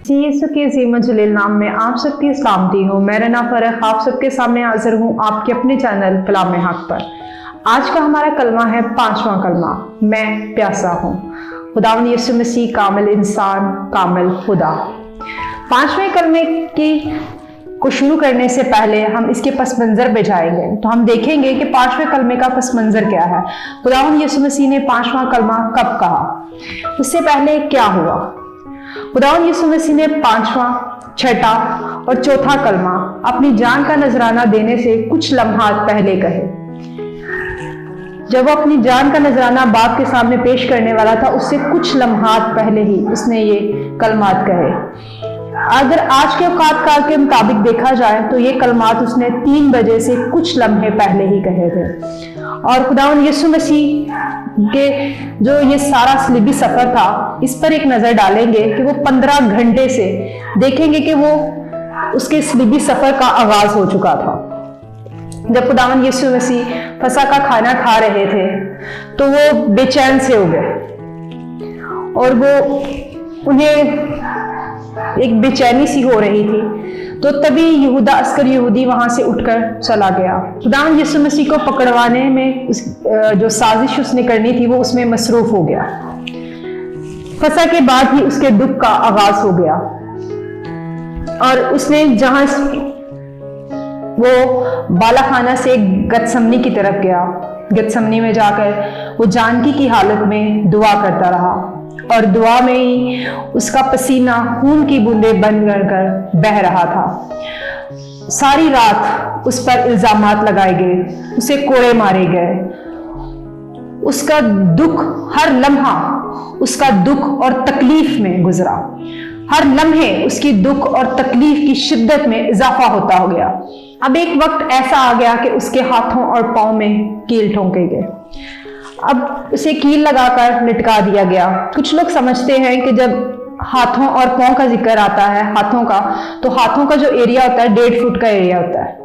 जी यीशु के अज़ीम जलील नाम में आप सबकी सलामती हो। मेरा नाम फरख, आप सबके सामने हाजिर हूँ आपके अपने चैनल कलाम हक पर। आज का हमारा कलमा है 5वां कलमा, मैं प्यासा हूँ। खुदावंद यीशु मसीह कामिल इंसान, कामिल खुदा। 5वें कलमे को शुरू करने से पहले हम इसके पस मंज़र पे जाएंगे तो हम देखेंगे कि 5वें कलमे का पस मंज़र क्या है। खुदावंद यीशु मसीह ने 5वां कलमा कब कहा, उससे पहले क्या हुआ। खुदावंद यीशु मसीह ने 5वां, 6ठा और 4था कलमा अपनी जान का नजराना देने से कुछ लम्हात पहले कहे। जब वो अपनी जान का नजराना बाप के सामने पेश करने वाला था, उससे कुछ लम्हात पहले ही उसने ये कलमात कहे। अगर आज के औकात काल के मुताबिक देखा जाए तो ये कलमात उसने 3 बजे से कुछ लम्हे पहले ही कहे थे। और खुदावंद यीशु मसीह के जो ये सारा सलीबी सफर था, इस पर एक नजर डालेंगे कि वो 15 घंटे से देखेंगे कि वो उसके सलीबी सफर का आगाज हो चुका था। जब खुदावंद यीशु मसीह फसह का खाना खा रहे थे तो वो बेचैन से हो गए और वो उन्हें एक बेचैनी सी हो रही थी। तो तभी यहूदा अस्कर यहूदी वहां से उठकर चला गया। खुदावंद यीशु मसीह को पकड़वाने में जो साजिश उसने करनी थी वो उसमें मसरूफ हो गया। फसह के बाद ही उसके दुख का आगाज हो गया और उसने जहां वो बालाखाना से गतसमनी की तरफ गया, गतसमनी में जाकर वो जानकी की हालत में दुआ करता रहा और दुआ में ही उसका पसीना खून की बूंदें बन कर बह रहा था। सारी रात उस पर इल्जामात लगाए गए, उसे कोड़े मारे गए। उसका दुख हर लम्हा उसका दुख और तकलीफ में गुजरा। हर लम्हे उसकी दुख और तकलीफ की शिद्दत में इजाफा होता हो गया। अब एक वक्त ऐसा आ गया कि उसके हाथों और पांव में कील ठोंके गए। अब उसे कील लगाकर लटका दिया गया। कुछ लोग समझते हैं कि जब हाथों और पांव का जिक्र आता है, हाथों का, तो हाथों का जो एरिया होता है 1.5 फुट का एरिया होता है।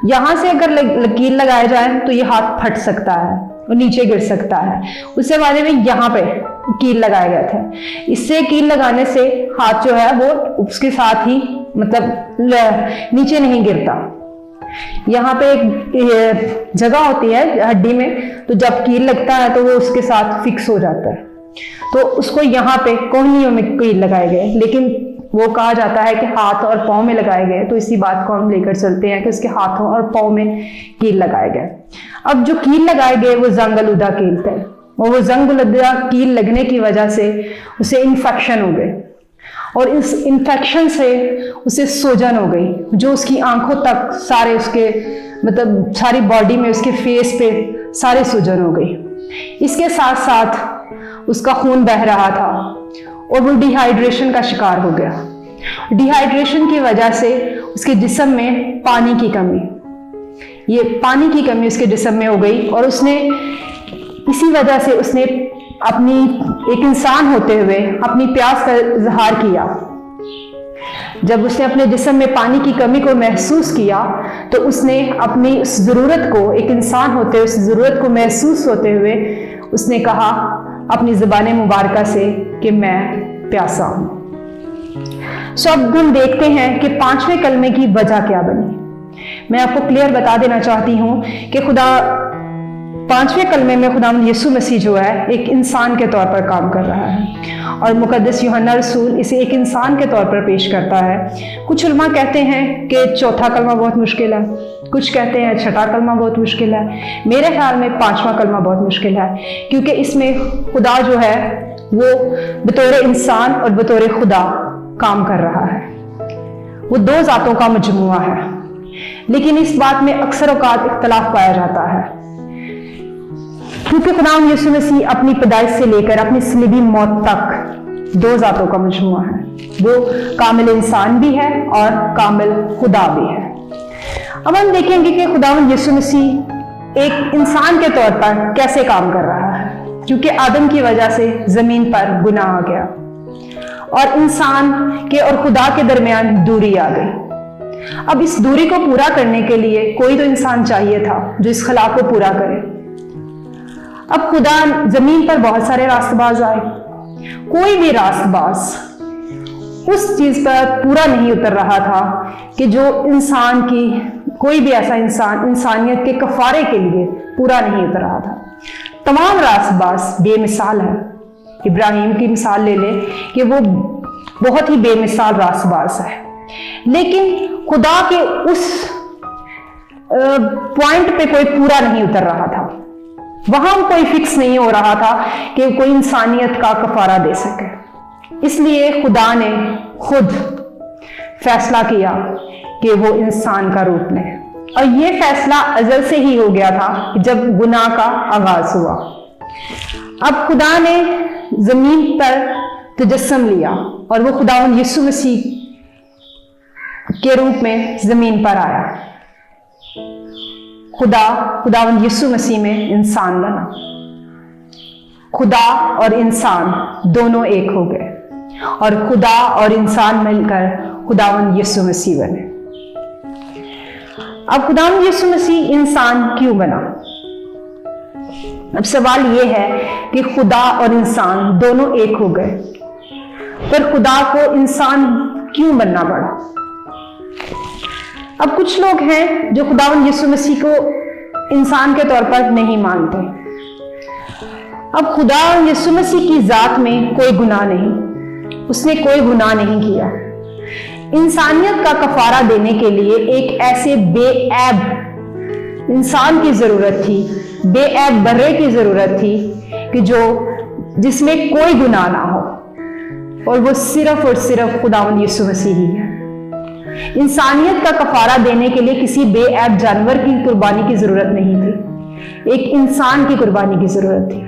यहां से अगर कील लगाया जाए तो ये हाथ फट सकता है और नीचे गिर सकता है। उससे बारे में यहाँ पे कील लगाए गए थे। इससे कील लगाने से हाथ जो है वो उसके साथ ही मतलब नीचे नहीं गिरता। यहाँ पे एक जगह होती है हड्डी में, तो जब कील लगता है तो वो उसके साथ फिक्स हो जाता है। तो उसको यहाँ पे कोहनियों में कील लगाए गए, लेकिन वो कहा जाता है कि हाथ और पाँव में लगाए गए। तो इसी बात को हम लेकर चलते हैं कि उसके हाथों और पाँव में कील लगाए गए। अब जो कील लगाए गए वो जंग-आलूदा कील थे और वो जंग-आलूदा कील लगने की वजह से उसे इन्फेक्शन हो गई और इस इन्फेक्शन से उसे सूजन हो गई, जो उसकी आंखों तक सारे उसके मतलब सारी बॉडी में, उसके फेस पे सारे सूजन हो गई। इसके साथ साथ उसका खून बह रहा था और वो डिहाइड्रेशन का शिकार हो गया। डिहाइड्रेशन की वजह से उसके जिस्म में पानी की कमी उसके जिस्म में हो गई और उसने इसी वजह से उसने अपनी एक इंसान होते हुए अपनी प्यास का इजहार किया। जब उसने अपने जिस्म में पानी की कमी को महसूस किया तो उसने अपनी उस ज़रूरत को, एक इंसान होते हुए उस ज़रूरत को महसूस होते हुए उसने कहा अपनी ज़बान मुबारका से कि मैं प्यासा हूँ। सो अब हम देखते हैं कि 5वें कलमे की वजह क्या बनी। मैं आपको क्लियर बता देना चाहती हूँ कि 5वें कलमे में खुदावंद यीशु मसीह जो है एक इंसान के तौर पर काम कर रहा है और मुकद्दस यूहन्ना रसूल इसे एक इंसान के तौर पर पेश करता है। कुछ उलमा कहते हैं कि 4था कलमा बहुत मुश्किल है, कुछ कहते हैं 6ठा कलमा बहुत मुश्किल है। मेरे ख्याल में 5वां कलमा बहुत मुश्किल है, क्योंकि इसमें खुदा जो है वो बतौर इंसान और बतौर खुदा काम कर रहा है। वो 2 जातों का मजमुआ है, लेकिन इस बात में अक्सर औकात इख्तलाफ पाया जाता है, क्योंकि खुदावंद यीशु मसीह अपनी पैदाइश से लेकर अपनी सलीबी मौत तक 2 जातों का मजमुआ है। वो कामिल इंसान भी है और कामिल खुदा भी है। अब हम देखेंगे कि खुदावंद यीशु मसीह एक इंसान के तौर पर कैसे काम कर रहा है, क्योंकि आदम की वजह से जमीन पर गुनाह आ गया और इंसान के और खुदा के दरमियान दूरी आ गई। अब इस दूरी को पूरा करने के लिए कोई तो इंसान चाहिए था जो इस खला को पूरा करे। अब खुदा जमीन पर बहुत सारे रास्तबाज आए। कोई भी रास्तबाज उस चीज पर पूरा नहीं उतर रहा था कि जो इंसान की, कोई भी ऐसा इंसान इंसानियत के कफारे के लिए पूरा नहीं उतर रहा था। तमाम रासबास बेमिसाल है। इब्राहिम की मिसाल ले लें कि वो बहुत ही बेमिसाल रासबास है, लेकिन खुदा के उस पॉइंट पे कोई पूरा नहीं उतर रहा था। वहां कोई फिक्स नहीं हो रहा था कि कोई इंसानियत का कफारा दे सके। इसलिए खुदा ने खुद फैसला किया कि वो इंसान का रूप ले, और ये फैसला अज़ल से ही हो गया था जब गुनाह का आगाज हुआ। अब खुदा ने जमीन पर तजस्सुम लिया और वो खुदावंद यीशु मसीह के रूप में जमीन पर आया। खुदावंद यीशु मसीह में इंसान बना। खुदा और इंसान दोनों एक हो गए और खुदा और इंसान मिलकर खुदावंद यीशु मसीह बने। अब खुदावंद यीशु मसीह इंसान क्यों बना? अब सवाल यह है कि खुदा और इंसान दोनों एक हो गए, पर खुदा को इंसान क्यों बनना पड़ा? अब कुछ लोग हैं जो खुदावंद यीशु मसीह को इंसान के तौर पर नहीं मानते। अब खुदा यीशु मसीह की जात में कोई गुनाह नहीं, उसने कोई गुनाह नहीं किया। इंसानियत का कफारा देने के लिए एक ऐसे बेऐब इंसान की जरूरत थी, बेऐब बर्रे की जरूरत थी कि जिसमें कोई गुनाह ना हो, और वो सिर्फ और सिर्फ खुदावंद यीशु मसीह ही है। इंसानियत का कफारा देने के लिए किसी बेऐब जानवर की कुर्बानी की जरूरत नहीं थी, एक इंसान की कुर्बानी की जरूरत थी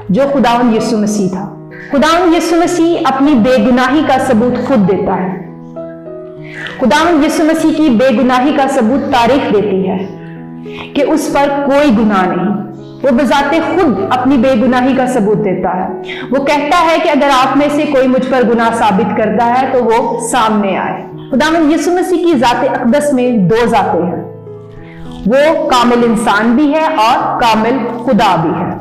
जो खुदावंद यीशु मसीह था। खुदावंद यीशु मसीह अपनी बेगुनाही का सबूत खुद देता है। खुदावंद यीशु मसीह की बेगुनाही का सबूत तारीख देती है कि उस पर कोई गुनाह नहीं। वो बजाते खुद अपनी बेगुनाही का सबूत देता है। वो कहता है कि अगर आप में से कोई मुझ पर गुनाह साबित करता है तो वो सामने आए। खुदावंद यीशु मसीह की जाते अक़दस में दो जातें हैं, वो कामिल इंसान भी है और कामिल खुदा भी है।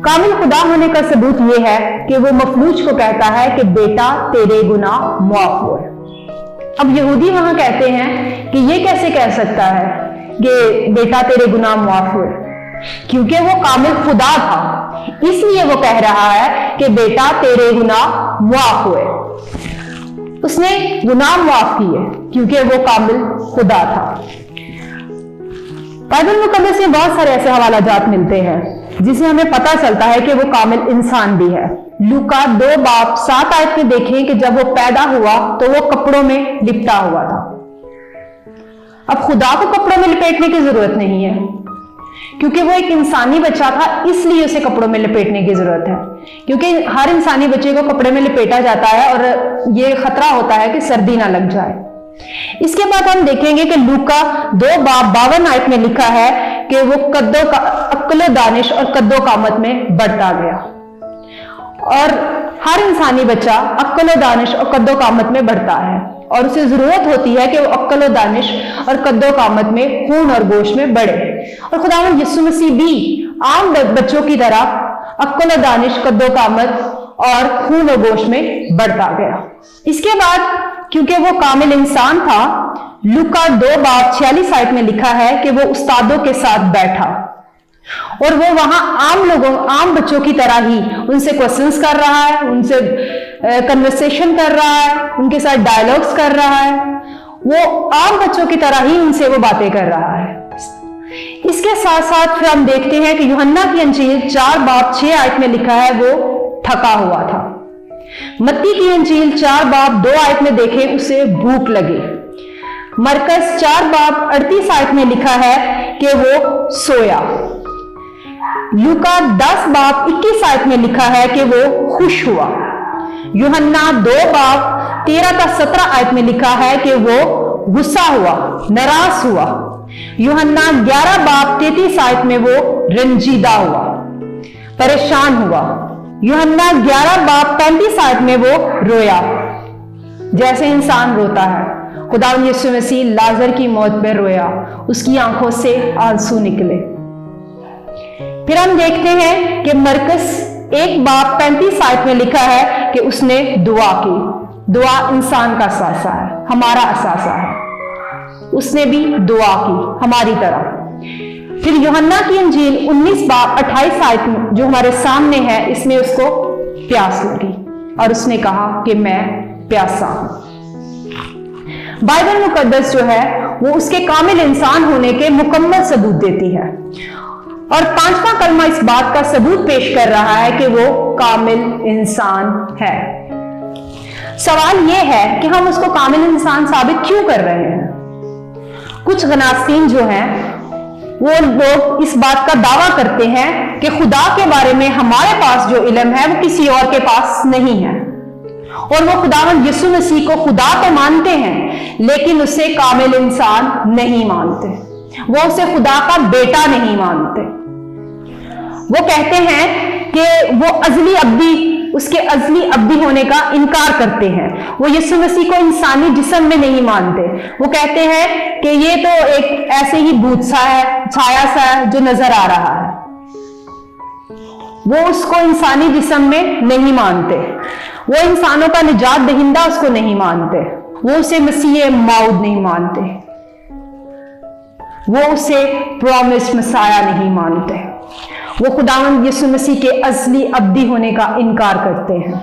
कामिल खुदा होने का सबूत यह है कि वो मखलूक को कहता है कि बेटा तेरे गुनाह माफ हुए। अब यहूदी वहां कहते हैं कि ये कैसे कह सकता है कि बेटा तेरे गुनाह माफ हुए, क्योंकि वो कामिल खुदा था, इसलिए वो कह रहा है कि बेटा तेरे गुनाह माफ हुए। उसने गुनाह माफ किए क्योंकि वो कामिल खुदा था। बाइबल मुकद्दस में बहुत सारे ऐसे हवाला जात मिलते हैं जिसे हमें पता चलता है कि वो कामिल इंसान भी है। लूका 2:7 में देखें कि जब वो पैदा हुआ तो वो कपड़ों में लिपटा हुआ था। अब खुदा को कपड़ों में लपेटने की जरूरत नहीं है, क्योंकि वो एक इंसानी बच्चा था, इसलिए उसे कपड़ों में लपेटने की जरूरत है, क्योंकि हर इंसानी बच्चे को कपड़े में लपेटा जाता है और ये खतरा होता है कि सर्दी ना लग जाए। इसके बाद हम देखेंगे कि लूका 2:52 में लिखा है कि वो अक्ल दानिश और कद्दो कामत में बढ़ता गया। और हर इंसानी बच्चा अक्ल दानिश और कद्दो कामत में बढ़ता है और उसे जरूरत होती है कि वो अक्ल दानिश और कद्दो कामत में खून और गोश्त में बढ़े। और खुदावंद यीशु मसीह भी आम बच्चों की तरह अक्ल दानिश कद्दो कामत और खून और गोश्त में बढ़ता गया। इसके बाद क्योंकि वो कामिल इंसान था, लूका 2:46 में लिखा है कि वो उस्तादों के साथ बैठा और वो वहां आम बच्चों की तरह ही उनसे क्वेश्चंस कर रहा है, उनसे कन्वर्सेशन कर रहा है, उनके साथ डायलॉग्स कर रहा है। वो आम बच्चों की तरह ही उनसे वो बातें कर रहा है। इसके साथ साथ फिर हम देखते हैं कि यूहन्ना की अंजील 4:6 में लिखा है वो थका हुआ था। मत्ती की अंजील 4:2 में देखें उसे भूख लगी। मरकस 4:38 में लिखा है कि वो सोया। लूका 10:21 में लिखा है कि वो खुश हुआ। यूहन्ना 2:13-17 में लिखा है कि वो गुस्सा हुआ, नाराज हुआ। यूहन्ना 11:33 में वो रंजीदा हुआ, परेशान हुआ। यूहन्ना 11:35 में वो रोया, जैसे इंसान रोता है। खुदावंद यीशु मसीह लाजर की मौत पर रोया, उसकी आंखों से आंसू निकले। फिर हम देखते हैं कि मरकस 1 बाब 35 आयत में लिखा है कि उसने दुआ की। दुआ इंसान का असासा है, हमारा असासा है। उसने भी दुआ की हमारी तरह। फिर यूहन्ना की इंजील 19 बाब 28 आयत जो हमारे सामने है, इसमें उसको प्यास लगी और उसने कहा कि मैं प्यासा हूं। बाइबल मुकद्दस जो है वो उसके कामिल इंसान होने के मुकम्मल सबूत देती है। और 5वां कलमा इस बात का सबूत पेश कर रहा है कि वो कामिल इंसान है। सवाल यह है कि हम उसको कामिल इंसान साबित क्यों कर रहे हैं? कुछ गनास्तीन जो हैं वो लोग इस बात का दावा करते हैं कि खुदा के बारे में हमारे पास जो इल्म है वो किसी और के पास नहीं है, और वो खुदावंद यीशु मसीह को खुदा तो मानते हैं लेकिन उसे कामिल इंसान नहीं मानते, वो उसे खुदा का बेटा नहीं मानते। वो कहते हैं कि वो अज़ली अब्दी, उसके अज़ली अब्दी होने का इनकार करते हैं। वो यीशु मसीह को इंसानी जिस्म में नहीं मानते। वो कहते हैं कि ये तो एक ऐसे ही भूत सा है, छाया सा है जो नजर आ रहा है। वो उसको इंसानी जिस्म में नहीं मानते। वो इंसानों का निजात दहिंदा उसको नहीं मानते। वो उसे मसीह मौद नहीं मानते। वो उसे प्रॉमिस्ड मसाया नहीं मानते। वो खुदावंद यीशु मसीह के असली अब्दी होने का इनकार करते हैं।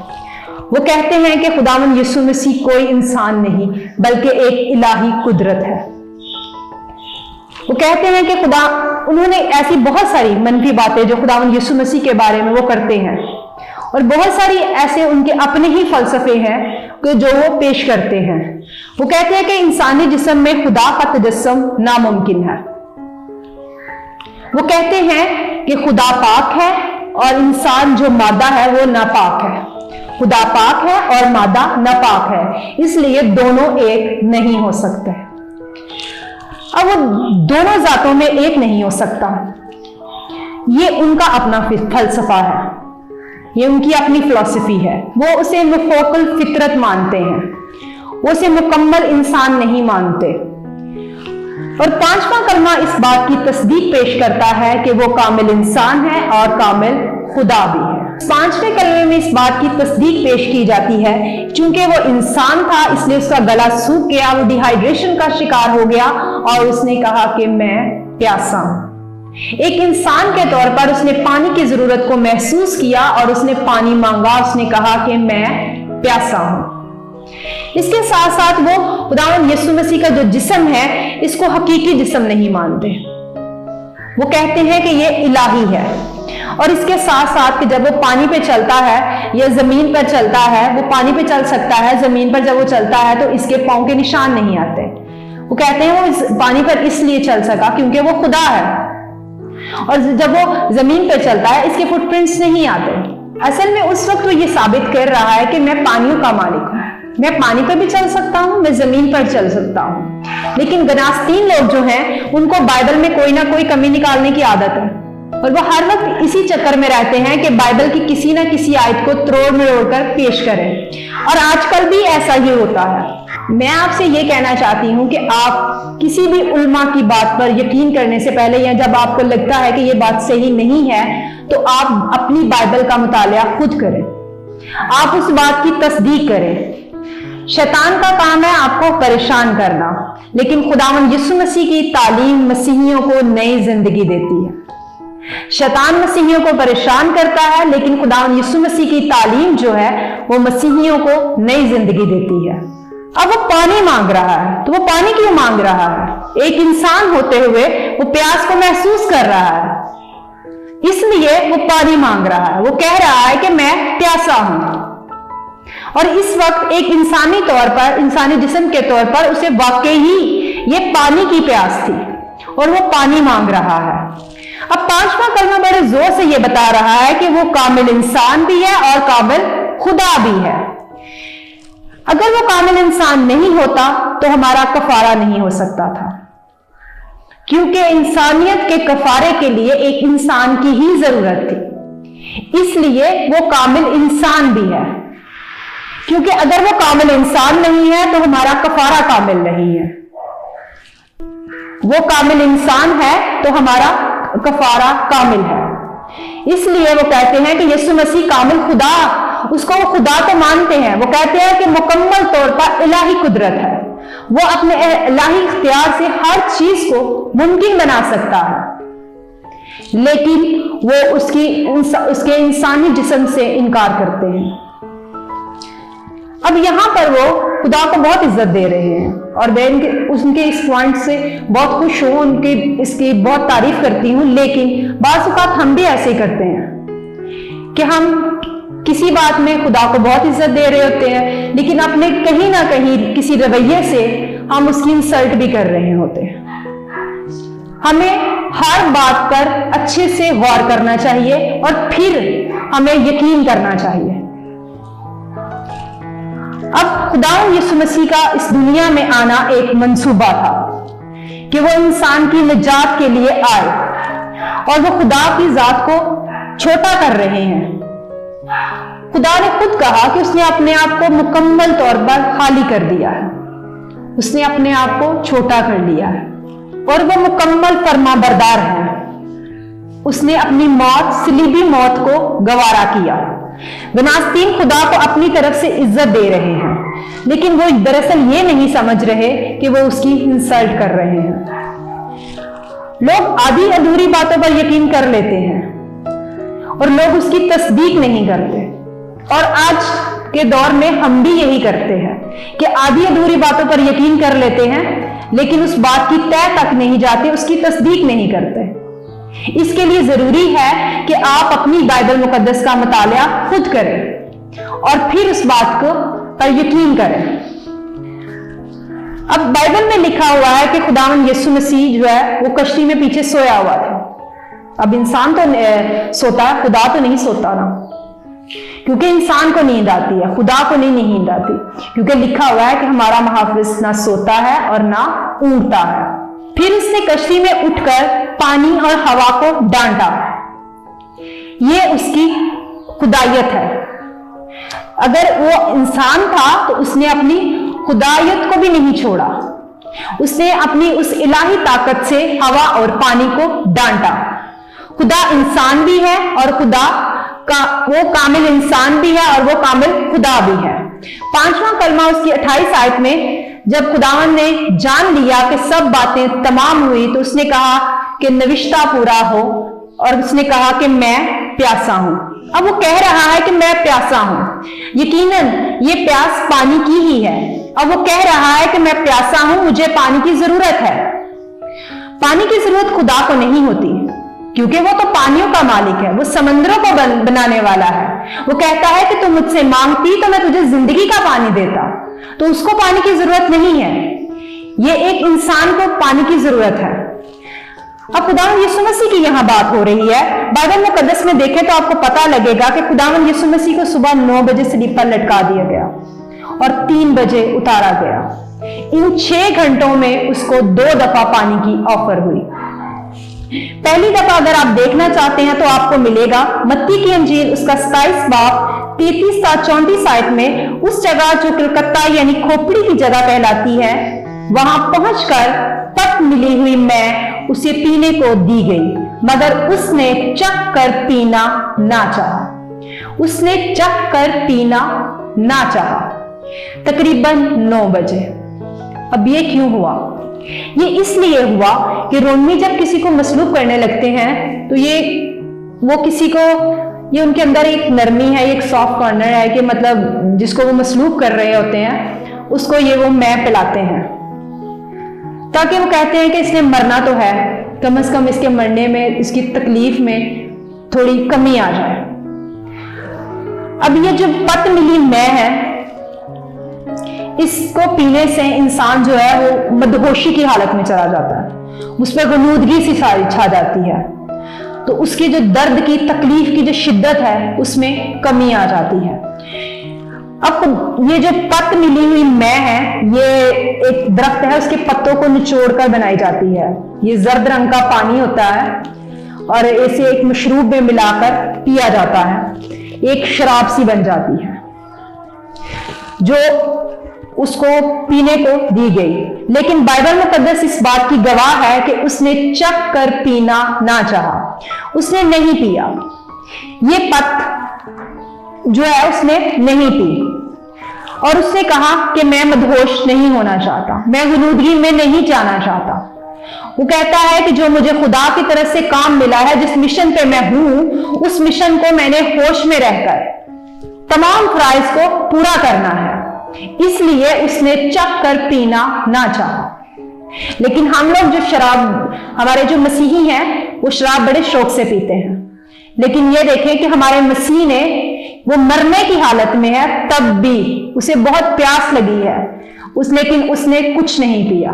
वो कहते हैं कि खुदावंद यीशु मसीह कोई इंसान नहीं बल्कि एक इलाही कुदरत है। वो कहते हैं कि उन्होंने ऐसी बहुत सारी मनफी बातें जो खुदावंद यीशु मसीह के बारे में वो करते हैं, और बहुत सारी ऐसे उनके अपने ही फलसफे हैं कि जो वो पेश करते हैं। वो कहते हैं कि इंसानी जिस्म में खुदा का तजस्सुम नामुमकिन है। वो कहते हैं कि खुदा पाक है और इंसान जो मादा है वो नापाक है। खुदा पाक है और मादा नापाक है, इसलिए दोनों एक नहीं हो सकते। अब वो दोनों जातों में एक नहीं हो सकता, ये उनका अपना फलसफा है, ये उनकी अपनी फिलॉसफी है। वो उसे मुफोकल फितरत मानते हैं, वो उसे मुकम्मल इंसान नहीं मानते। और 5वां कलमा इस बात की तस्दीक पेश करता है कि वो कामिल इंसान है और कामिल खुदा भी है। 5वें कलमे में इस बात की तस्दीक पेश की जाती है क्योंकि वो इंसान था इसलिए उसका गला सूख गया, वो डिहाइड्रेशन का शिकार हो गया और उसने कहा कि मैं प्यासा हूं। एक इंसान के तौर पर उसने पानी की जरूरत को महसूस किया और उसने पानी मांगा, उसने कहा कि मैं प्यासा हूं। इसके साथ साथ वो खुदावंद यीशु मसीह का जो जिस्म है इसको हकीकी जिस्म नहीं मानते। वो कहते हैं कि ये इलाही है। और इसके साथ साथ कि जब वो पानी पे चलता है या जमीन पर चलता है, वो पानी पे चल सकता है, जमीन पर जब वो चलता है तो इसके पांव के निशान नहीं आते। वो कहते हैं वो पानी पर इसलिए चल सका क्योंकि वो खुदा है, और जब वो जमीन पर चलता है इसके फुटप्रिंट्स नहीं आते। असल में उस वक्त वो ये साबित कर रहा है कि मैं पानियों का मालिक हूं, मैं पानी पर भी चल सकता हूं, मैं जमीन पर चल सकता हूं। लेकिन गनास्तीन लोग जो हैं उनको बाइबल में कोई ना कोई कमी निकालने की आदत है, और वो हर वक्त इसी चक्कर में रहते हैं कि बाइबल की किसी ना किसी आयत को त्रोड़ मरोड़ कर पेश करें। और आजकल भी ऐसा ही होता है। मैं आपसे ये कहना चाहती हूं कि आप किसी भी उल्मा की बात पर यकीन करने से पहले, या जब आपको लगता है कि ये बात सही नहीं है, तो आप अपनी बाइबल का मुतालिया खुद करें, आप उस बात की तस्दीक करें। शैतान का काम है आपको परेशान करना, लेकिन खुदावंद यीशु मसीह की तालीम मसीहियों को नई जिंदगी देती है। शैतान मसीहियों को परेशान करता है, लेकिन खुदावंद यीशु मसीह की तालीम जो है वो मसीहियों को नई जिंदगी देती है। अब वो पानी मांग रहा है, तो वो पानी क्यों मांग रहा है? एक इंसान होते हुए वो प्यास को महसूस कर रहा है, इसलिए वो पानी मांग रहा है। वो कह रहा है कि मैं प्यासा हूं। और इस वक्त एक इंसानी तौर पर, इंसानी जिस्म के तौर पर उसे वाकई ही ये पानी की प्यास थी और वो पानी मांग रहा है। अब 5वां कलमा बड़े जोर से ये बता रहा है कि वो कामिल इंसान भी है और कामिल खुदा भी है। अगर वो कामिल इंसान नहीं होता तो हमारा कफारा नहीं हो सकता था, क्योंकि इंसानियत के कफारे के लिए एक इंसान की ही जरूरत थी, इसलिए वो कामिल इंसान भी है। क्योंकि अगर वो कामिल इंसान नहीं है तो हमारा कफारा कामिल नहीं है। वो कामिल इंसान है तो हमारा कफारा कामिल है। इसलिए वो कहते हैं कि यीशु मसीह कामिल खुदा, उसको वो खुदा तो मानते हैं। वो कहते हैं कि मुकम्मल तौर पर इलाही कुदरत है, वो अपने इलाही इख्तियार से हर चीज को मुमकिन बना सकता है, लेकिन वो उसके इंसानी जिस्म से इनकार करते हैं। अब यहां पर वो खुदा को बहुत इज्जत दे रहे हैं और मैं उनके इस पॉइंट से बहुत खुश हूं, उनके इसकी बहुत तारीफ करती हूं। लेकिन बाज़ औक़ात हम भी ऐसे ही करते हैं कि हम किसी बात में खुदा को बहुत इज्जत दे रहे होते हैं, लेकिन अपने कहीं ना कहीं किसी रवैये से हम उसकी इंसल्ट भी कर रहे होते हैं। हमें हर बात पर अच्छे से गौर करना चाहिए और फिर हमें यकीन करना चाहिए। अब खुदा यीशु मसीह का इस दुनिया में आना एक मंसूबा था कि वो इंसान की निजात के लिए आए, और वो खुदा की जात को छोटा कर रहे हैं। खुदा ने खुद कहा कि उसने अपने आप को मुकम्मल तौर पर खाली कर दिया है, उसने अपने आप को छोटा कर लिया है और वो मुकम्मल फरमाबरदार है। उसने अपनी मौत, सलीबी मौत को गवारा किया। गनास्तीन खुदा को अपनी तरफ से इज्जत दे रहे हैं, लेकिन वो दरअसल ये नहीं समझ रहे कि वो उसकी इंसल्ट कर रहे हैं। लोग आधी अधूरी बातों पर यकीन कर लेते हैं और लोग उसकी तस्दीक नहीं करते, और आज के दौर में हम भी यही करते हैं कि आधी अधूरी बातों पर यकीन कर लेते हैं, लेकिन उस बात की तह तक नहीं जाते, उसकी तस्दीक नहीं करते। इसके लिए जरूरी है कि आप अपनी बाइबल मुकद्दस का मुतालिया खुद करें और फिर उस बात को पर यकीन करें। अब बाइबल में लिखा हुआ है कि खुदावंद यीशु मसीह जो है वो कश्ती में पीछे सोया हुआ था। अब इंसान तो सोता है, खुदा तो नहीं सोता ना, क्योंकि इंसान को नींद आती है, खुदा को नहीं नींद आती, क्योंकि लिखा हुआ है कि हमारा मुहाफिज ना सोता है और ना ऊँघता है। फिर उसने कश्ती में उठकर पानी और हवा को डांटा। ये उसकी खुदायत है। अगर वो इंसान था तो उसने अपनी खुदायत को भी नहीं छोड़ा, उसने अपनी उस इलाही ताकत से हवा और पानी को डांटा। खुदा इंसान भी है और खुदा का वो कामिल इंसान भी है और वो कामिल खुदा भी है। 5वां कलमा उसकी 28 आयत में जब खुदावन ने जान लिया कि सब बातें तमाम हुई, तो उसने कहा कि नविश्ता पूरा हो, और उसने कहा कि मैं प्यासा हूं। अब वो कह रहा है कि मैं प्यासा हूं, यकीनन ये प्यास पानी की ही है। अब वो कह रहा है कि मैं प्यासा हूं, मुझे पानी की जरूरत है। पानी की जरूरत खुदा को नहीं होती, क्योंकि वो तो पानियों का मालिक है, वो समंदरों को बनाने वाला है। वो कहता है कि तुम मुझसे मांगती तो मैं तुझे जिंदगी का पानी देता, तो उसको पानी की जरूरत नहीं है। ये एक इंसान को पानी की जरूरत है। अब खुदावंद यीशु मसीह की यहां बात हो रही है। बाइबल मुकद्दस में देखें तो आपको पता लगेगा कि खुदावंद यीशु मसीह को सुबह 9 बजे सलीब पर लटका दिया गया और 3 बजे उतारा गया। इन 6 घंटों में उसको 2 दफा पानी की ऑफर हुई। पहली दफा अगर आप देखना चाहते हैं तो आपको मिलेगा मत्ती की अंजील उसका 27 बाब 33 से 34 आयत में। उस जगह जो कलकत्ता यानी खोपड़ी की जगह कहलाती है, वहां पहुंचकर पट मिली हुई मैं उसे पीने को दी गई, मगर उसने चख कर पीना ना चाहा। उसने चख कर पीना ना चाहा। तकरीबन 9 बजे। अब ये क्यों हुआ? ये इसलिए हुआ कि रोमी जब किसी को मसलूब करने लगते हैं तो ये उनके अंदर एक नरमी है, एक सॉफ्ट कॉर्नर है कि मतलब जिसको वो मसलूब कर रहे होते हैं उसको वो मैं पिलाते हैं, ताकि वो कहते हैं कि इसने मरना तो है, कम से कम इसके मरने में, इसकी तकलीफ में थोड़ी कमी आ जाए। अब ये जो पत मिली मैं है, इसको पीने से इंसान जो है वो मदहोशी की हालत में चला जाता है, उस पर गनूदगी सी छा जाती है, तो उसकी जो दर्द की, तकलीफ की जो शिद्दत है उसमें कमी आ जाती है। अब ये जो पत मिली हुई मैं है, ये एक दरख्त है, उसके पत्तों को निचोड़कर बनाई जाती है। ये जर्द रंग का पानी होता है और इसे एक मशरूब में मिलाकर पिया जाता है, एक शराब सी बन जाती है जो उसको पीने को दी गई। लेकिन बाइबल मुकद्दस इस बात की गवाह है कि उसने चख कर पीना ना चाहा, उसने नहीं पिया। ये पत जो है उसने नहीं पी और उसने कहा कि मैं मदहोश नहीं होना चाहता, मैं गुनूदगी में नहीं जाना चाहता। वो कहता है कि जो मुझे खुदा की तरफ से काम मिला है, जिस मिशन पे मैं हूं, उस मिशन को मैंने होश में रहकर तमाम फराइज को पूरा करना है, इसलिए उसने चख कर पीना ना चाहा। लेकिन हम लोग जो शराब, हमारे जो मसीही हैं, वो शराब बड़े शौक से पीते हैं। लेकिन ये देखें कि हमारे मसीह ने, वो मरने की हालत में है, तब भी उसे बहुत प्यास लगी है, लेकिन उसने कुछ नहीं पिया।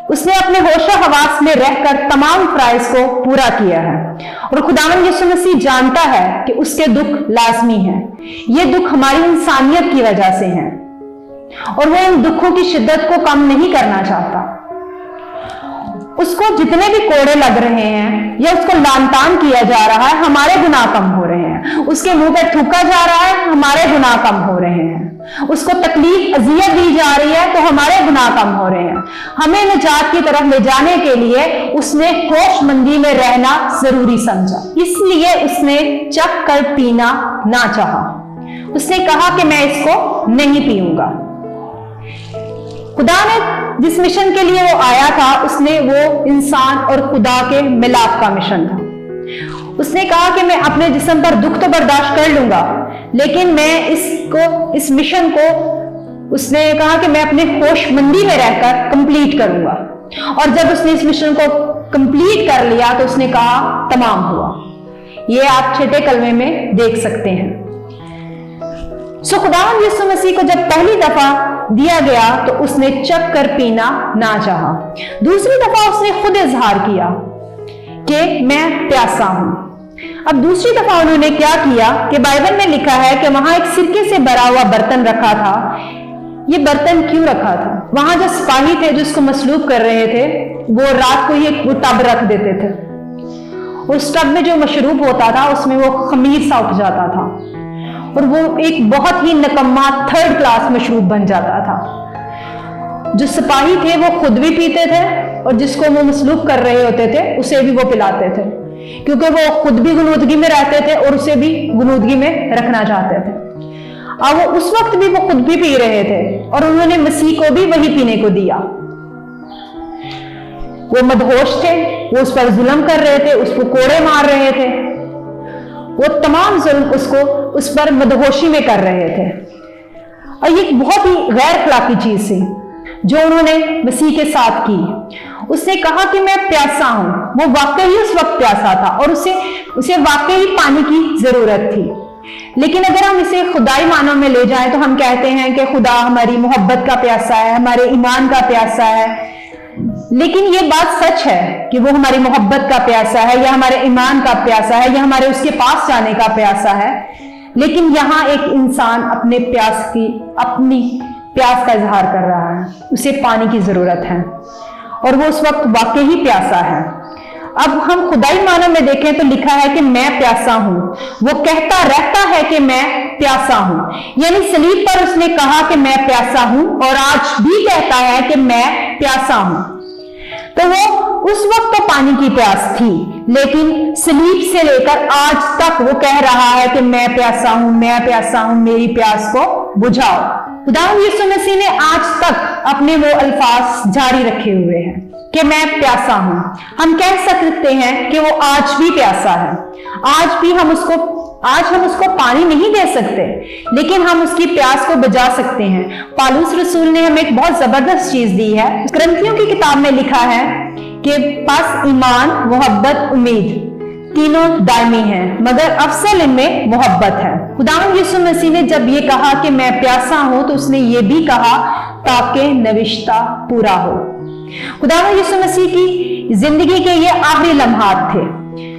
उसने अपने होशो हवास में रहकर तमाम फराइज को पूरा किया है। और खुदावंद यीशु मसीह जानता है कि उसके दुख लाजमी हैं। ये दुख हमारी इंसानियत की वजह से हैं और वो इन दुखों की शिद्दत को कम नहीं करना चाहता। उसको जितने भी कोड़े लग रहे हैं या उसको लानतान किया जा रहा है, हमारे गुनाह कम हो रहे हैं। उसके मुंह पे थूका जा रहा है, हमारे गुनाह कम हो रहे हैं। उसको तकलीफ अजियत दी जा रही है, तो हमारे गुनाह कम हो रहे हैं। हमें निजात की तरफ ले जाने के लिए उसने होशमंदी में रहना जरूरी समझा, इसलिए उसने चख कर पीना ना चाहा। उसने कहा कि मैं इसको नहीं पीऊंगा। खुदा ने जिस मिशन के लिए वो आया था, उसने वो इंसान और खुदा के मिलाप का मिशन था। उसने कहा कि मैं अपने जिस्म पर दुख तो बर्दाश्त कर लूंगा, लेकिन मैं इस मिशन को, उसने कहा कि मैं अपने होशमंदी में रहकर कंप्लीट करूंगा। और जब उसने इस मिशन को कंप्लीट कर लिया तो उसने कहा तमाम हुआ। ये आप छठे कलमे में देख सकते हैं। सो खुदावंद यीशु मसीह को जब पहली दफा दिया गया तो उसने चख कर पीना ना चाहा। दूसरी दफा उसने खुद इजहार किया कि मैं प्यासा हूं। अब दूसरी दफा उन्होंने क्या किया कि बाइबल में लिखा है कि वहां एक सिरके से भरा हुआ बर्तन रखा था। ये बर्तन क्यों रखा था? वहां जो सिपाही थे जो उसको मसलूब कर रहे थे, वो रात को ही वो टब रख देते थे। उस टब में जो मशरूब होता था उसमें वो खमीर सा उठ जाता था और वो एक बहुत ही निकम्मा थर्ड क्लास मशरूब बन जाता था। जो सिपाही थे वो खुद भी पीते थे और जिसको वो मसलूब कर रहे होते थे उसे भी वो पिलाते थे, क्योंकि वो खुद भी गुनूदगी में रहते थे और उसे भी गुनूदगी में रखना चाहते थे। अब वो उस वक्त भी वो खुद भी पी रहे थे और उन्होंने मसीह को भी वही पीने को दिया। वो मदहोश थे, वो उस पर जुल्म कर रहे थे, उसको कोड़े मार रहे थे, वो तमाम जुल्म उसको उस पर मदहोशी में कर रहे थे। और ये बहुत ही गैर अखलाकी चीज थी जो उन्होंने मसीह के साथ की। उसने कहा कि मैं प्यासा हूं। वो वाकई उस वक्त प्यासा था और उसे वाकई पानी की जरूरत थी। लेकिन अगर हम इसे खुदाई मानों में ले जाएं तो हम कहते हैं कि खुदा हमारी मोहब्बत का प्यासा है, हमारे ईमान का प्यासा है। लेकिन ये बात सच है कि वो हमारी मोहब्बत का प्यासा है या हमारे ईमान का प्यासा है या हमारे उसके पास जाने का प्यासा है। लेकिन यहाँ एक इंसान अपनी प्यास का इजहार कर रहा है, उसे पानी की जरूरत है और वो उस वक्त वाकई ही प्यासा है। अब हम खुदाई मानों में देखें तो लिखा है कि मैं प्यासा हूं। वो कहता रहता है कि मैं प्यासा हूं, यानी सलीब पर उसने कहा कि मैं प्यासा हूं और आज भी कहता है कि मैं प्यासा हूं। तो वो उस वक्त तो पानी की प्यास थी, लेकिन सलीब से लेकर आज तक वो कह रहा है कि मैं प्यासा हूं, मैं प्यासा हूं, मेरी प्यास को बुझाओ। खुदावंद यीशु मसीह ने आज तक अपने वो अल्फाज जारी रखे हुए हैं कि मैं प्यासा हूं। हम कह सकते हैं कि वो आज भी प्यासा है। आज हम उसको पानी नहीं दे सकते, लेकिन हम उसकी प्यास को बुझा सकते हैं। पालूस रसूल ने हमें एक बहुत जबरदस्त चीज दी है। कुरिन्थियों की किताब में लिखा है कि बस ईमान, मोहब्बत, उम्मीद तीनों दायमी हैं, मगर अफसल इनमें मोहब्बत है। खुदावंद यीशु मसीह ने जब ये कहा कि मैं प्यासा हूं तो उसने ये भी कहा ताकि नविश्ता पूरा हो। खुदावंद यीशु मसीह की जिंदगी के ये आखिरी लम्हात थे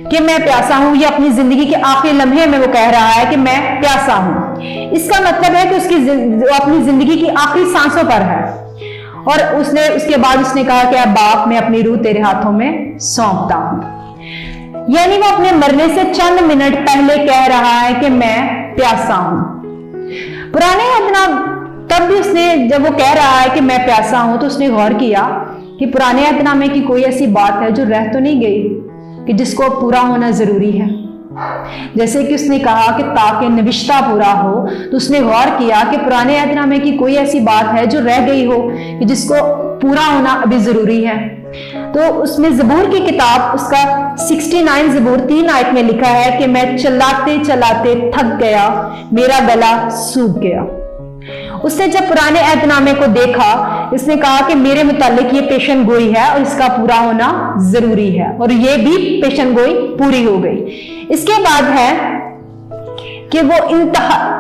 कि मैं प्यासा हूं। ये अपनी जिंदगी के आखिरी लम्हे में वो कह रहा है कि मैं प्यासा हूं। इसका मतलब है कि वो अपनी जिंदगी की आखिरी सांसों पर है और उसके बाद उसने कहा कि अब बाप, मैं अपनी रूह तेरे हाथों में सौंपता हूं। यानी वो अपने मरने से चंद मिनट पहले कह रहा है कि मैं प्यासा हूं। पुराने अहदनामे तब भी उसने, जब वो कह रहा है कि मैं प्यासा हूं, तो उसने गौर किया कि पुराने अहदनामे की कोई ऐसी बात है जो रह तो नहीं गई। कि जिसको पूरा होना ज़रूरी है। जैसे कि उसने कहा कि ताकि नविश्ता पूरा हो, तो उसने गौर किया कि पुराने अहदनामे की कोई ऐसी बात है जो रह गई हो कि जिसको पूरा होना अभी ज़रूरी है। तो उसमें ज़बूर की किताब उसका 69 ज़बूर 3 आयत में लिखा है कि मैं चलाते चलाते थक गया, मेरा गला सूख गया। उसने जब पुराने अहदनामे को देखा, इसने कहा कि मेरे मुतालिक ये पेशन गोई है और इसका पूरा होना जरूरी है, और ये भी पेशन गोई पूरी हो गई। इसके बाद है कि वो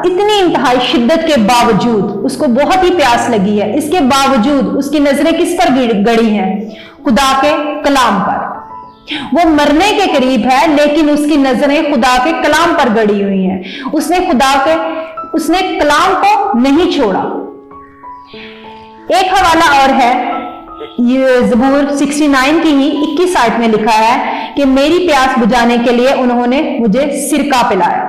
इतनी इंतहाई शिद्दत के बावजूद उसको बहुत ही प्यास लगी है, इसके बावजूद उसकी नजरें किस पर गड़ी हैं? खुदा के कलाम पर। वो मरने के करीब है लेकिन उसकी नजरें खुदा के कलाम पर गड़ी हुई हैं। उसने कलाम को नहीं छोड़ा। एक हवाला और है, ये ज़बूर 69 की ही 21 आयत में लिखा है कि मेरी प्यास बुझाने के लिए उन्होंने मुझे सिरका पिलाया।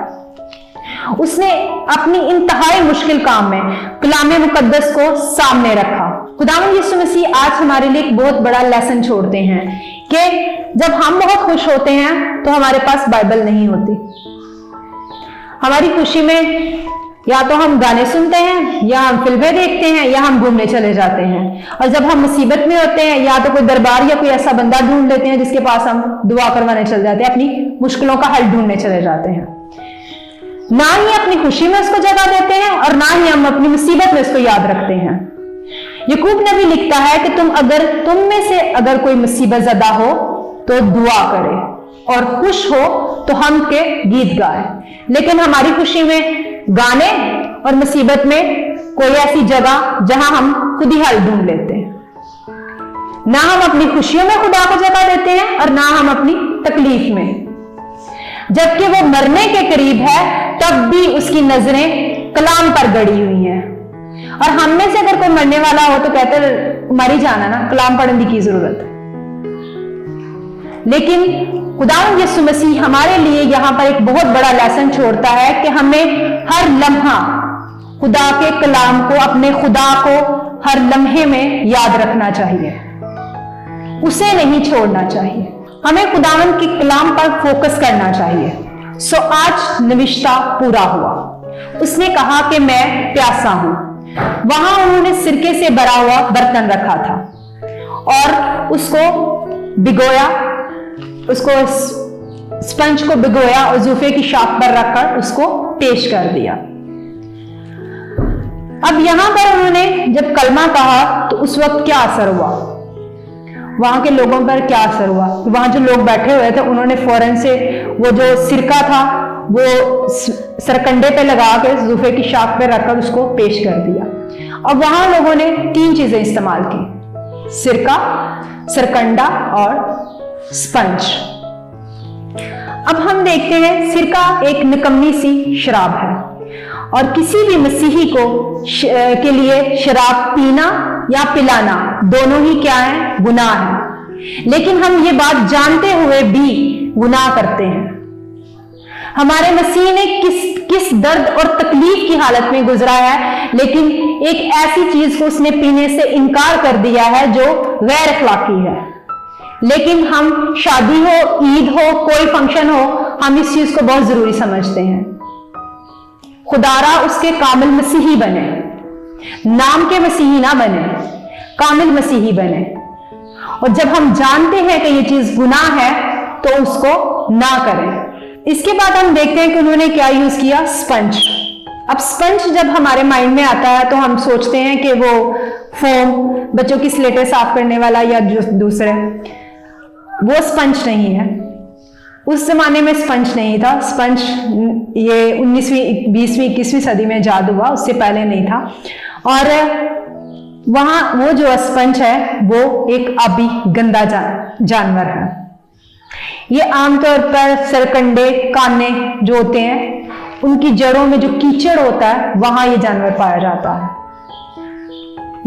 उसने अपनी इंतहाई मुश्किल काम में कलाम मुकद्दस को सामने रखा। खुदावंद यीशु मसीह आज हमारे लिए एक बहुत बड़ा लेसन छोड़ते हैं कि जब हम बहुत खुश होते हैं तो हमारे पास बाइबल नहीं होती। हमारी खुशी में या तो हम गाने सुनते हैं, या हम फिल्में देखते हैं, या हम घूमने चले जाते हैं। और जब हम मुसीबत में होते हैं या तो कोई दरबार या कोई ऐसा बंदा ढूंढ लेते हैं जिसके पास हम दुआ करवाने चले जाते हैं, अपनी मुश्किलों का हल ढूंढने चले जाते हैं। ना ही अपनी खुशी में उसको जगह देते हैं और ना ही हम अपनी मुसीबत में उसको याद रखते हैं। याकूब नबी लिखता है कि तुम में से अगर कोई मुसीबत ज़दा हो तो दुआ करे, और खुश हो तो हम के गीत गाए। लेकिन हमारी खुशी में गाने और मुसीबत में कोई ऐसी जगह जहां हम खुद ही हल ढूंढ लेते हैं। ना हम अपनी खुशियों में खुदा को जगह देते हैं और ना हम अपनी तकलीफ में। जबकि वो मरने के करीब है तब भी उसकी नजरें कलाम पर गड़ी हुई हैं। और हम में से अगर कोई मरने वाला हो तो कहते मर ही जाना ना, कलाम पढ़ने की जरूरत है। लेकिन खुदावंद यीशु मसीह हमारे लिए यहां पर एक बहुत बड़ा लेसन छोड़ता है कि हमें हर लम्हा खुदा के कलाम को, अपने खुदा को हर लम्हे में याद रखना चाहिए, उसे नहीं छोड़ना चाहिए। हमें खुदावंद के कलाम पर फोकस करना चाहिए। सो आज नविश्ता पूरा हुआ। उसने कहा कि मैं प्यासा हूं। वहां उन्होंने सिरके से भरा हुआ बर्तन रखा था और उसको भिगोया, उसको स्पंज को भिगोया और जूफे की शाख पर रखकर उसको पेश कर दिया। अब यहां पर उन्होंने जब कलमा कहा तो उस वक्त क्या असर हुआ, वहां के लोगों पर क्या असर हुआ? वहां जो लोग बैठे हुए थे उन्होंने फौरन से वो जो सिरका था वो सरकंडे पे लगा के जूफे की शाख पे रखकर उसको पेश कर दिया। अब वहां लोगों ने 3 चीजें इस्तेमाल की, सिरका, सरकंडा और स्पंज। अब हम देखते हैं सिरका एक निकम्मी सी शराब है और किसी भी मसीही को के लिए शराब पीना या पिलाना दोनों ही क्या है? गुनाह है। लेकिन हम ये बात जानते हुए भी गुनाह करते हैं। हमारे मसीह ने किस दर्द और तकलीफ की हालत में गुजरा है, लेकिन एक ऐसी चीज को उसने पीने से इनकार कर दिया है जो गैर अखलाकी है। लेकिन हम शादी हो, ईद हो, कोई फंक्शन हो, हम इस चीज को बहुत जरूरी समझते हैं। खुदारा उसके कामिल मसीही बने, नाम के मसीही ना बने, कामिल मसीही बने। और जब हम जानते हैं कि ये चीज गुनाह है तो उसको ना करें। इसके बाद हम देखते हैं कि उन्होंने क्या यूज किया? स्पंज। अब स्पंज जब हमारे माइंड में आता है तो हम सोचते हैं कि वो फोम, बच्चों की स्लेटें साफ करने वाला या दूसरे, वो स्पंज नहीं है। उस जमाने में स्पंज नहीं था। स्पंज ये 19वीं, 20वीं, 21वीं सदी में इजाद हुआ, उससे पहले नहीं था। और वहां वो जो स्पंज है वो एक आबी गंदा जानवर है। ये आमतौर पर सरकंडे, काने जो होते हैं उनकी जड़ों में जो कीचड़ होता है वहां ये जानवर पाया जाता है।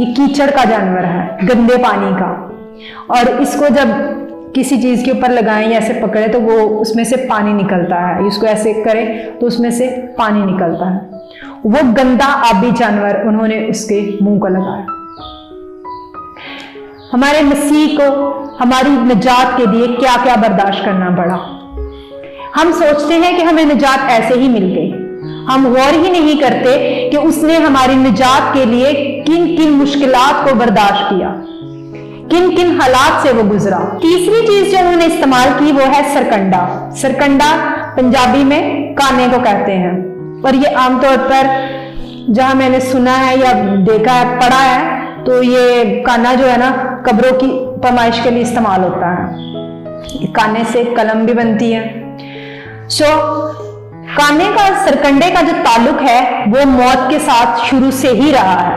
ये कीचड़ का जानवर है, गंदे पानी का। और इसको जब किसी चीज के ऊपर लगाएं या ऐसे पकड़े तो वो उसमें से पानी निकलता है, इसको ऐसे करे तो उसमें से पानी निकलता है। वो गंदा आबी जानवर उन्होंने उसके मुंह को लगाया। हमारे मसीह को हमारी निजात के लिए क्या क्या बर्दाश्त करना पड़ा। हम सोचते हैं कि हमें निजात ऐसे ही मिल गई, हम गौर ही नहीं करते कि उसने हमारी निजात के लिए किन किन मुश्किलात को बर्दाश्त किया, किन किन हालात से वो गुजरा। तीसरी चीज जो उन्होंने इस्तेमाल की वो है सरकंडा। सरकंडा पंजाबी में काने को कहते हैं, और ये आमतौर पर जहां मैंने सुना है या देखा है, पढ़ा है, तो ये काना जो है ना कब्रों की पैमाइश के लिए इस्तेमाल होता है। काने से कलम भी बनती है। काने का सरकंडे का जो ताल्लुक है वो मौत के साथ शुरू से ही रहा है।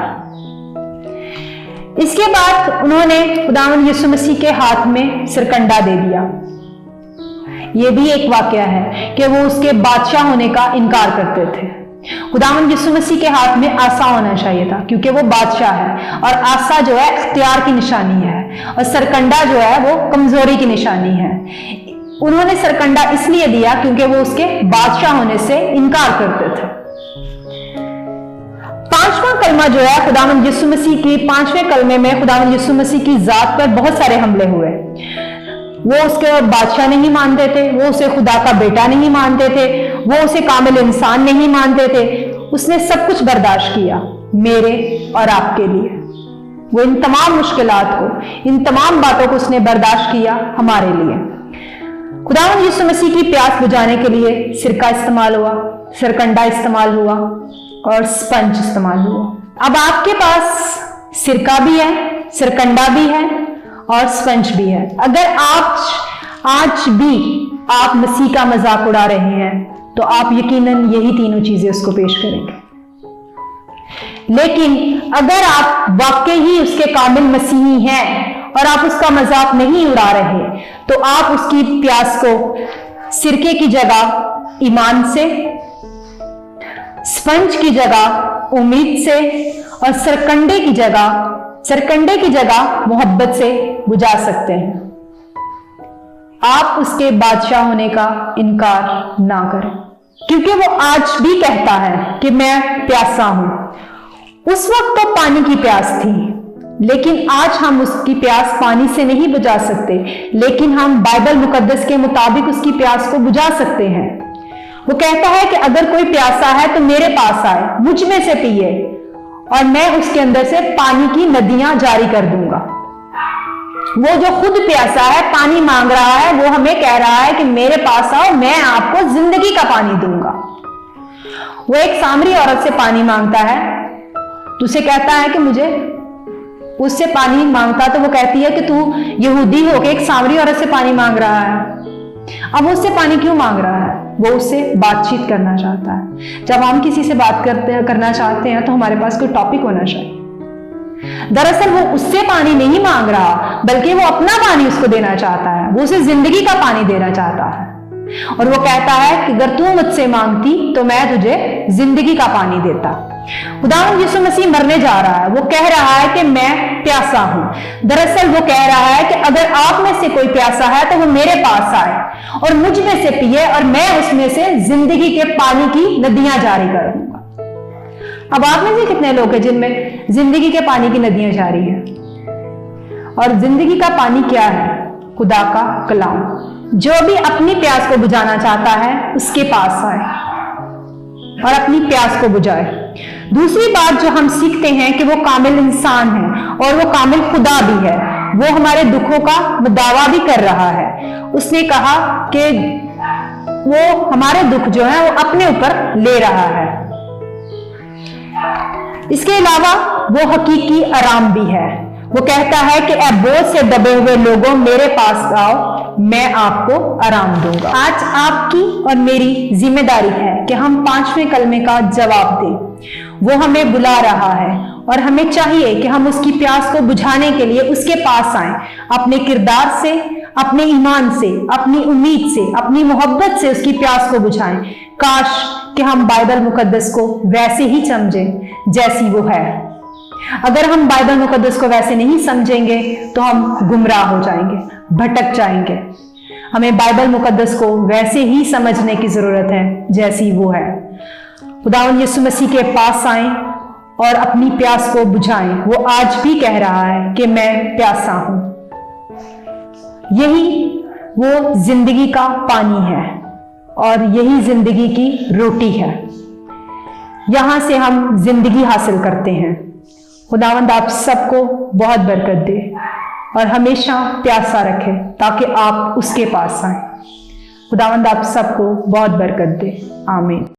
इसके बाद उन्होंने खुदावंद यीशु मसीह के हाथ में सरकंडा दे दिया। ये भी एक वाकया है कि वो उसके बादशाह होने का इनकार करते थे। खुदावंद यीशु मसीह के हाथ में आसा होना चाहिए था क्योंकि वो बादशाह है, और आसा जो है इख्तियार की निशानी है, और सरकंडा जो है वो कमजोरी की निशानी है। उन्होंने सरकंडा इसलिए दिया क्योंकि वो उसके बादशाह होने से इनकार करते थे। पांचवा कलमा जो है खुदावंद यीशु मसीह की, पांचवें कलमे में खुदावंद यीशु मसीह की जात पर बहुत सारे हमले हुए। वो उसके बादशाह नहीं मानते थे, वो उसे खुदा का बेटा नहीं मानते थे, वो उसे कामिल इंसान नहीं मानते थे। उसने सब कुछ बर्दाश्त किया मेरे और आपके लिए। वो इन तमाम मुश्किलात को, इन तमाम बातों को उसने बर्दाश्त किया हमारे लिए। खुदावंद यीशु मसीह की प्यास बुझाने के लिए सिरका इस्तेमाल हुआ, सरकंडा इस्तेमाल हुआ, और स्पंज इस्तेमाल हुआ। अब आपके पास सिरका भी है, सरकंडा भी है, और स्पंज भी है। अगर आज भी आप मसीह का मजाक उड़ा रहे हैं तो आप यकीनन यही तीनों चीजें उसको पेश करेंगे। लेकिन अगर आप वाकई ही उसके कामिल मसीही हैं और आप उसका मजाक नहीं उड़ा रहे, तो आप उसकी प्यास को सिरके की जगह ईमान से, स्पंज की जगह उम्मीद से, और सरकंडे की जगह मोहब्बत से बुझा सकते हैं। आप उसके बादशाह होने का इनकार ना करें, क्योंकि वो आज भी कहता है कि मैं प्यासा हूं। उस वक्त तो पानी की प्यास थी, लेकिन आज हम उसकी प्यास पानी से नहीं बुझा सकते, लेकिन हम बाइबल मुकद्दस के मुताबिक उसकी प्यास को बुझा सकते हैं। वो कहता है कि अगर कोई प्यासा है तो मेरे पास आए, मुझ में से पिए, और मैं उसके अंदर से पानी की नदियां जारी कर दूंगा। वो जो खुद प्यासा है, पानी मांग रहा है, वो हमें कह रहा है कि मेरे पास आओ, मैं आपको जिंदगी का पानी दूंगा। वो एक सामरी औरत से पानी मांगता है, तो उसे कहता है कि मुझे उससे पानी मांगता, तो वो कहती है कि तू यहूदी होके एक सामरी औरत से पानी मांग रहा है। अब वो उससे पानी क्यों मांग रहा है? वो उससे बातचीत करना चाहता है। जब हम किसी से बात करना चाहते हैं तो हमारे पास कोई टॉपिक होना चाहिए। दरअसल वो उससे पानी नहीं मांग रहा, बल्कि वो अपना पानी उसको देना चाहता है। वो उसे जिंदगी का पानी देना चाहता है, और वो कहता है कि अगर तू मुझसे मांगती तो मैं तुझे जिंदगी का पानी देता। खुदावंद यीशु मसीह मरने जा रहा है, वो कह रहा है कि मैं प्यासा हूं। दरअसल वो कह रहा है कि अगर आप में से कोई प्यासा है तो वो मेरे पास आए और मुझ में से पिए, और मैं उसमें से जिंदगी के पानी की नदियां जारी कर दूंगा। अब आप में से कितने लोग हैं जिनमें जिंदगी के पानी की नदियां जारी है? और जिंदगी का पानी क्या है? खुदा का कलाम। जो भी अपनी प्यास को बुझाना चाहता है उसके पास आए और अपनी प्यास को बुझाए। दूसरी बात जो हम सीखते हैं कि वो कामिल इंसान है और वो कामिल खुदा भी है। वो हमारे दुखों का दावा भी कर रहा है। उसने कहा कि वो हमारे दुख जो है वो अपने ऊपर ले रहा है। इसके अलावा वो हकीकी आराम भी है। वो कहता है कि ऐ बोझ से दबे हुए लोगों, मेरे पास आओ, मैं आपको आराम दूंगा। आज आपकी और मेरी जिम्मेदारी है कि हम पांचवें कलमे का जवाब दें। वो हमें बुला रहा है और हमें चाहिए कि हम उसकी प्यास को बुझाने के लिए उसके पास आएं, अपने किरदार से, अपने ईमान से, अपनी उम्मीद से, अपनी मोहब्बत से उसकी प्यास को बुझाएं। काश कि हम बाइबल मुकद्दस को वैसे ही समझें जैसी वो है। अगर हम बाइबल मुकद्दस को वैसे नहीं समझेंगे तो हम गुमराह हो जाएंगे, भटक जाएंगे। हमें बाइबल मुकद्दस को वैसे ही समझने की जरूरत है जैसी वो है। खुदावंद यीशु मसीह के पास आएं और अपनी प्यास को बुझाएं। वो आज भी कह रहा है कि मैं प्यासा हूं। यही वो जिंदगी का पानी है और यही जिंदगी की रोटी है। यहां से हम जिंदगी हासिल करते हैं। खुदावंद आप सबको बहुत बरकत दे और हमेशा प्यासा रखे ताकि आप उसके पास आए। खुदावंद आप सबको बहुत बरकत दे। आमीन।